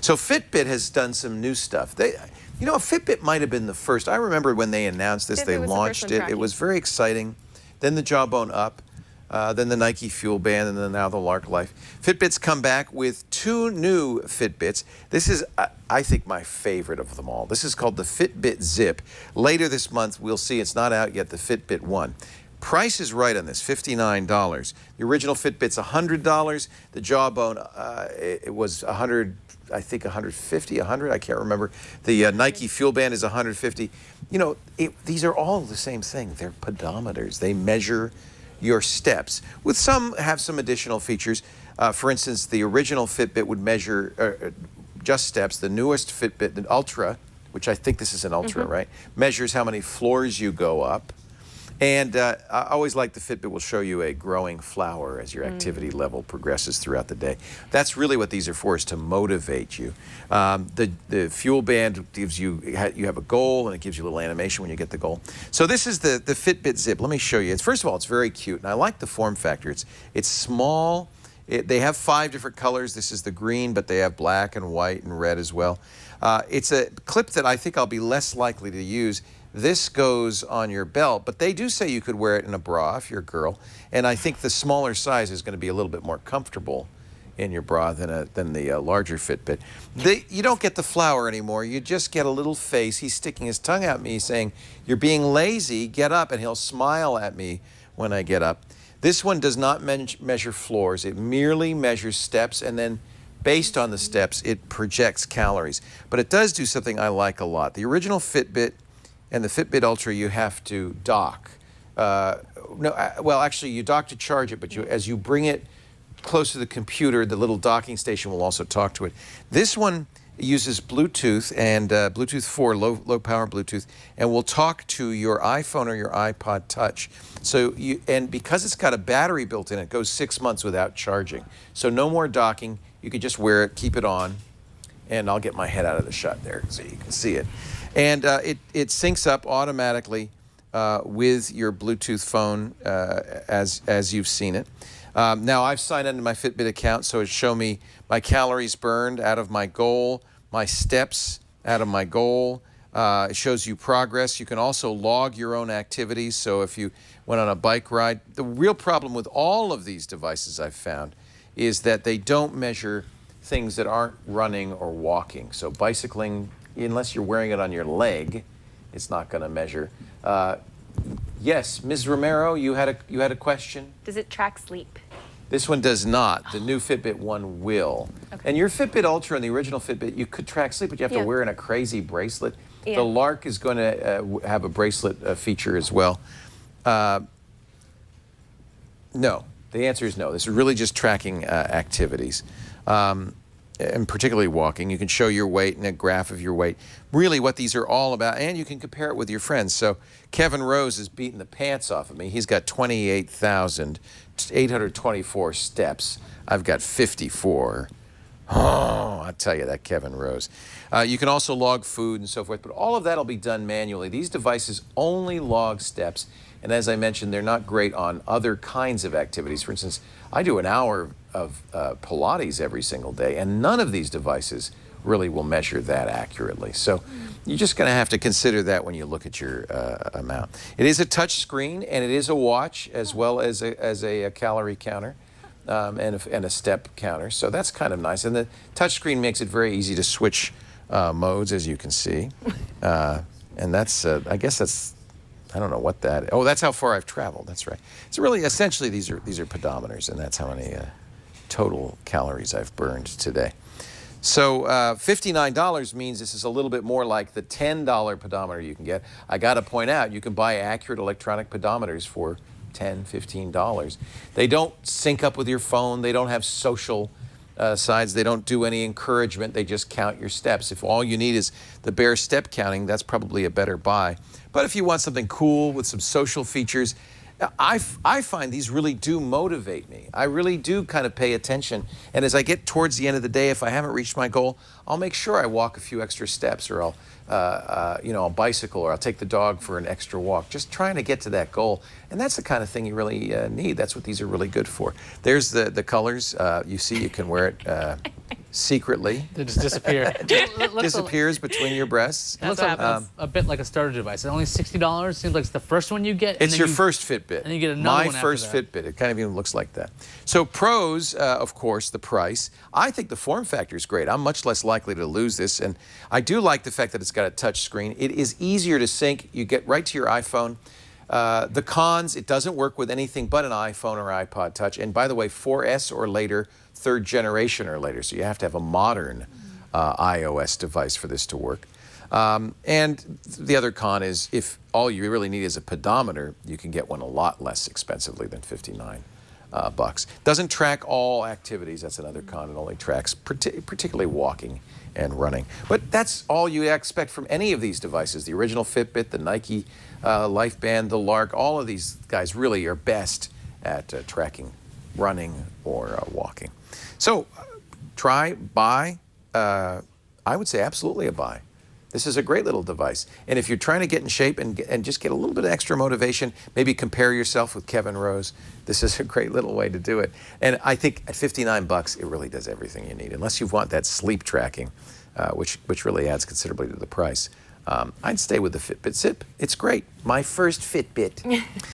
So Fitbit has done some new stuff. You know, Fitbit might have been the first. I remember when they announced this, they launched it. It was very exciting. Then the Jawbone Up, then the Nike Fuel Band, and then now the Lark Life. Fitbit's come back with 2 new Fitbits. This is, I think, my favorite of them all. This is called the Fitbit Zip. Later this month, we'll see, it's not out yet, the Fitbit One. Price is right on this, $59. The original Fitbit's $100. The Jawbone, it was $100, I think $150, $100, I can't remember. The Nike Fuel Band is $150. You know, these are all the same thing. They're pedometers. They measure your steps. With some have some additional features. For instance, the original Fitbit would measure just steps. The newest Fitbit, the Ultra, which I think this is an Ultra, right, measures how many floors you go up. And I always like the Fitbit will show you a growing flower as your activity level progresses throughout the day. That's really what these are for, is to motivate you. The Fuel Band gives you have a goal, and it gives you a little animation when you get the goal. So this is the Fitbit Zip. Let me show you. First of all, it's very cute, and I like the form factor. It's small. They have 5 different colors. This is the green, but they have black and white and red as well. It's a clip that I think I'll be less likely to use. This goes on your belt, but they do say you could wear it in a bra if you're a girl. And I think the smaller size is going to be a little bit more comfortable in your bra than the larger Fitbit. You don't get the flower anymore. You just get a little face. He's sticking his tongue at me saying, "You're being lazy, get up," and he'll smile at me when I get up. This one does not measure floors. It merely measures steps, and then based on the steps, it projects calories. But it does do something I like a lot. The original Fitbit and the Fitbit Ultra, you have to dock. Well, actually, you dock to charge it, but as you bring it close to the computer, the little docking station will also talk to it. This one uses Bluetooth and Bluetooth 4, low power Bluetooth, and will talk to your iPhone or your iPod Touch. So and because it's got a battery built in, it goes 6 months without charging. So no more docking. You can just wear it, keep it on, and I'll get my head out of the shot there so you can see it. And it syncs up automatically with your Bluetooth phone as you've seen it. Now I've signed into my Fitbit account, so it shows me my calories burned out of my goal, my steps out of my goal. It shows you progress. You can also log your own activities. So if you went on a bike ride, the real problem with all of these devices I've found is that they don't measure things that aren't running or walking. So bicycling, unless you're wearing it on your leg, it's not going to measure. Yes, Ms. Romero, you had a question? Does it track sleep? This one does not. The new Fitbit One will. Okay. And your Fitbit Ultra and the original Fitbit, you could track sleep, but you have to wear in a crazy bracelet. Yeah. The Lark is going to have a bracelet feature as well. No. The answer is no. This is really just tracking activities. And particularly walking. You can show your weight and a graph of your weight. Really what these are all about, and you can compare it with your friends. So Kevin Rose is beating the pants off of me. He's got 28,824 steps. I've got 54. Oh, I'll tell you that, Kevin Rose. You can also log food and so forth, but all of that will be done manually. These devices only log steps, and as I mentioned, they're not great on other kinds of activities. For instance, I do an hour of Pilates every single day, and none of these devices really will measure that accurately. So you're just going to have to consider that when you look at your amount. It is a touch screen, and it is a watch as well as a calorie counter. And a step counter, so that's kind of nice. And the touchscreen makes it very easy to switch modes, as you can see. And that's, I guess that's, I don't know what that. Oh, that's how far I've traveled. That's right. So really, essentially, these are pedometers, and that's how many total calories I've burned today. So $59 means this is a little bit more like the $10 pedometer you can get. I got to point out, you can buy accurate electronic pedometers for $10, $15. They don't sync up with your phone. They don't have social sides. They don't do any encouragement. They just count your steps. If all you need is the bare step counting, that's probably a better buy. But if you want something cool with some social features, I find these really do motivate me. I really do kind of pay attention. And as I get towards the end of the day, if I haven't reached my goal, I'll make sure I walk a few extra steps, or I'll bicycle, or I'll take the dog for an extra walk, just trying to get to that goal. And that's the kind of thing you really need. That's what these are really good for. There's the colors. You see, you can wear it secretly. They just disappear. Disappears between your breasts. It looks a bit like a starter device. It's only $60. Seems like it's the first one you get. It's your first Fitbit. And you get another one My first Fitbit. It kind of even looks like that. So pros, of course, the price. I think the form factor is great. I'm much less likely to lose this, and I do like the fact that it's got a touch screen. It is easier to sync. You get right to your iPhone. The cons, it doesn't work with anything but an iPhone or iPod Touch. And by the way, 4S or later, 3rd generation or later. So you have to have a modern iOS device for this to work. And the other con is, if all you really need is a pedometer, you can get one a lot less expensively than $59 bucks. Doesn't track all activities. That's another con. It only tracks particularly walking and running. But that's all you expect from any of these devices. The original Fitbit, the Nike Life Band, the Lark, all of these guys really are best at tracking running or walking. So buy. I would say absolutely a buy. This is a great little device. And if you're trying to get in shape and just get a little bit of extra motivation, maybe compare yourself with Kevin Rose, this is a great little way to do it. And I think at $59, it really does everything you need, unless you want that sleep tracking, which really adds considerably to the price. I'd stay with the Fitbit Zip. It's great. My first Fitbit.